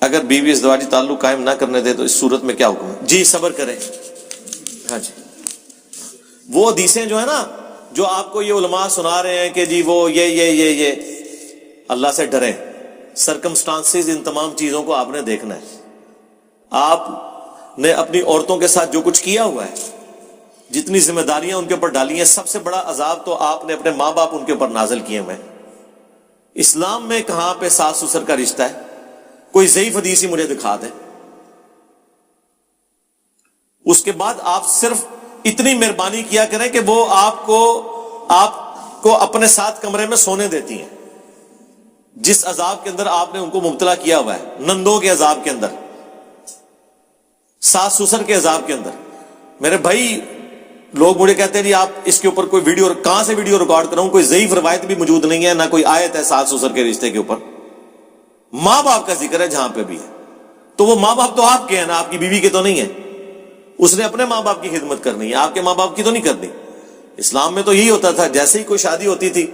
اگر بیوی ازدواجی تعلق قائم نہ کرنے دے تو اس صورت میں کیا حکم ہے؟ جی صبر کریں. ہاں جی، وہ حدیثیں جو ہے نا جو آپ کو یہ علماء سنا رہے ہیں کہ جی وہ یہ اللہ سے ڈریں. سرکمسٹانسز ان تمام چیزوں کو آپ نے دیکھنا ہے. آپ نے اپنی عورتوں کے ساتھ جو کچھ کیا ہوا ہے، جتنی ذمہ داریاں ان کے اوپر ڈالی ہیں، سب سے بڑا عذاب تو آپ نے اپنے ماں باپ ان کے اوپر نازل کیے ہوئے ہیں. اسلام میں کہاں پہ ساس سسر کا رشتہ ہے؟ کوئی ضعیف حدیث ہی مجھے دکھا دیں. اس کے بعد آپ صرف اتنی مہربانی کیا کریں کہ وہ آپ کو اپنے ساتھ کمرے میں سونے دیتی ہیں. جس عذاب کے اندر آپ نے ان کو مبتلا کیا ہوا ہے، نندوں کے عذاب کے اندر، ساس سسر کے عذاب کے اندر. میرے بھائی لوگ مجھے کہتے ہیں جی آپ اس کے اوپر کوئی ویڈیو، کہاں سے ویڈیو ریکارڈ کراؤں؟ کوئی ضعیف روایت بھی موجود نہیں ہے، نہ کوئی آیت ہے ساس سسر کے رشتے کے اوپر. ماں باپ کا ذکر ہے جہاں پہ بھی ہے، تو وہ ماں باپ تو آپ کے ہیں نا، آپ کی بیوی کے تو نہیں ہے. اس نے اپنے ماں باپ کی خدمت کرنی ہے، آپ کے ماں باپ کی تو نہیں کرنی. اسلام میں تو یہی ہوتا تھا، جیسے ہی کوئی شادی ہوتی تھی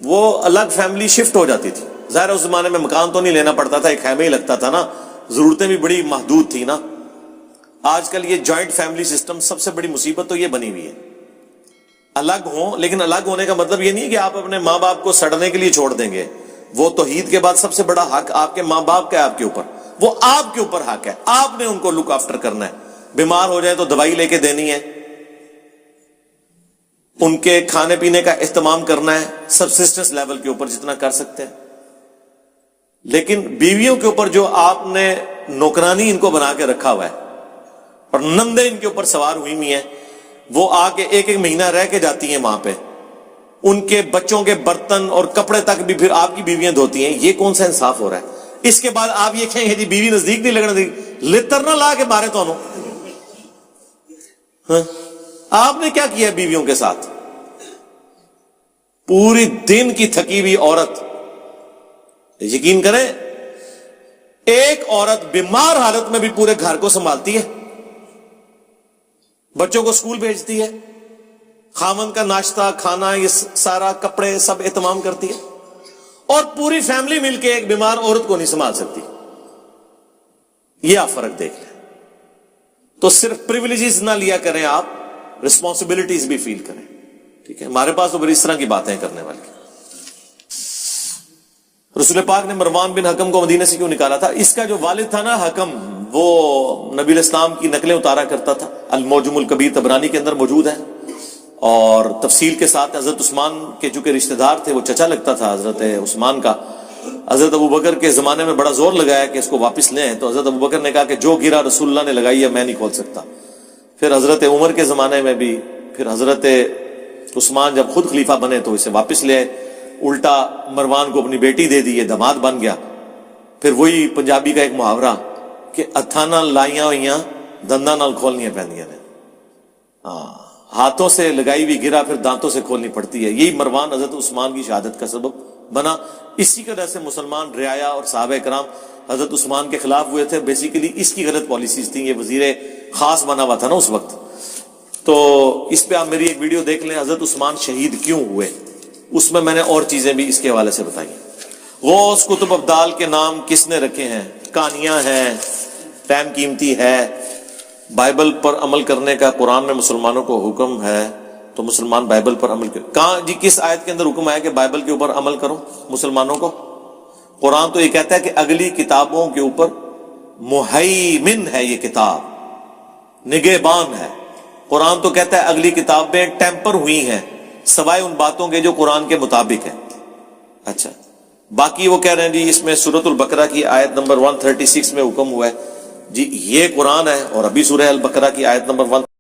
وہ الگ فیملی شفٹ ہو جاتی تھی. ظاہر اس زمانے میں مکان تو نہیں لینا پڑتا تھا، ایک خیمے ہی لگتا تھا نا، ضرورتیں بھی بڑی محدود تھی نا. آج کل یہ جوائنٹ فیملی سسٹم، سب سے بڑی مصیبت تو یہ بنی ہوئی ہے. الگ ہوں، لیکن الگ ہونے کا مطلب یہ نہیں ہے کہ آپ اپنے ماں باپ کو سڑنے کے لیے چھوڑ دیں گے. وہ توحید کے بعد سب سے بڑا حق آپ کے ماں باپ کا ہے آپ کے اوپر. وہ آپ کے اوپر حق ہے، آپ نے ان کو لک آفٹر کرنا ہے. بیمار ہو جائے تو دوائی لے کے دینی ہے، ان کے کھانے پینے کا اہتمام کرنا ہے سبسسٹنس لیول کے اوپر جتنا کر سکتے ہیں. لیکن بیویوں کے اوپر جو آپ نے نوکرانی ان کو بنا کے رکھا ہوا ہے اور نندے ان کے اوپر سوار ہوئی ہوئی ہیں، وہ آ کے ایک ایک مہینہ رہ کے جاتی ہیں وہاں پہ، ان کے بچوں کے برتن اور کپڑے تک بھی پھر آپ کی بیویاں دھوتی ہیں. یہ کون سا انصاف ہو رہا ہے؟ اس کے بعد آپ یہ کہیں گے جی بیوی نزدیک نہیں لگنا دی، لتر نہ لا کے مارے تو آپ نے کیا کیا بیویوں کے ساتھ؟ پوری دن کی تھکی ہوئی عورت، یقین کریں ایک عورت بیمار حالت میں بھی پورے گھر کو سنبھالتی ہے، بچوں کو اسکول بھیجتی ہے، خاوند کا ناشتہ کھانا یہ سارا کپڑے سب اہتمام کرتی ہے، اور پوری فیملی مل کے ایک بیمار عورت کو نہیں سنبھال سکتی. یہ آپ فرق دیکھ لیں. تو صرف پریویلیجز نہ لیا کریں، آپ رسپانسبلٹیز بھی فیل کریں. ٹھیک ہے، ہمارے پاس تو بڑی اس طرح کی باتیں کرنے والی. رسول پاک نے مروان بن حکم کو مدینے سے کیوں نکالا تھا؟ اس کا جو والد تھا نا حکم، وہ نبی الاسلام کی نقلیں اتارا کرتا تھا. المعجم الکبیر طبرانی کے اندر موجود ہے، اور تفصیل کے ساتھ. حضرت عثمان کے چونکہ رشتہ دار تھے، وہ چچا لگتا تھا حضرت عثمان کا. حضرت ابوبکر کے زمانے میں بڑا زور لگایا کہ اس کو واپس لیں، تو حضرت ابوبکر نے کہا کہ جو گرا رسول اللہ نے لگائی ہے میں نہیں کھول سکتا. پھر حضرت عمر کے زمانے میں بھی، پھر حضرت عثمان جب خود خلیفہ بنے تو اسے واپس لے آئے. الٹا مروان کو اپنی بیٹی دے دی، یہ داماد بن گیا. پھر وہی پنجابی کا ایک محاورہ کہ ہتھاں نال لائیاں ہوئیاں دنداں نال کھولنیاں پیندیاں نے. ہاتھوں سے لگائی ہوئی گرا پھر دانتوں سے کھولنی پڑتی ہے. یہی مروان حضرت عثمان کی شہادت کا سبب بنا. اسی کی وجہ سے مسلمان رعایا اور صحابہ کرام حضرت عثمان کے خلاف ہوئے تھے. بیسیکلی اس کی غلط پالیسیز تھیں. یہ وزیر خاص بنا ہوا تھا نا اس وقت. تو اس پہ آپ میری ایک ویڈیو دیکھ لیں، حضرت عثمان شہید کیوں ہوئے. اس میں نے اور چیزیں بھی اس کے حوالے سے بتائی. غوث کتب ابدال کے نام کس نے رکھے ہیں؟ کہانیاں ہیں، ٹائم قیمتی ہے. بائبل پر عمل کرنے کا قرآن میں مسلمانوں کو حکم ہے، تو مسلمان بائبل پر عمل کریں. کہاں جی کس آیت کے اندر حکم ہے کہ بائبل کے اوپر عمل کرو مسلمانوں کو؟ قرآن تو یہ کہتا ہے کہ اگلی کتابوں کے اوپر مہیمن ہے، یہ کتاب نگہبان ہے. قرآن تو کہتا ہے اگلی کتابیں ٹیمپر ہوئی ہیں سوائے ان باتوں کے جو قرآن کے مطابق ہے. اچھا، باقی وہ کہہ رہے ہیں جی اس میں سورۃ البقرہ کی آیت نمبر 136 میں حکم ہوا ہے. جی یہ قرآن ہے، اور ابھی سورہ البقرہ کی آیت نمبر 1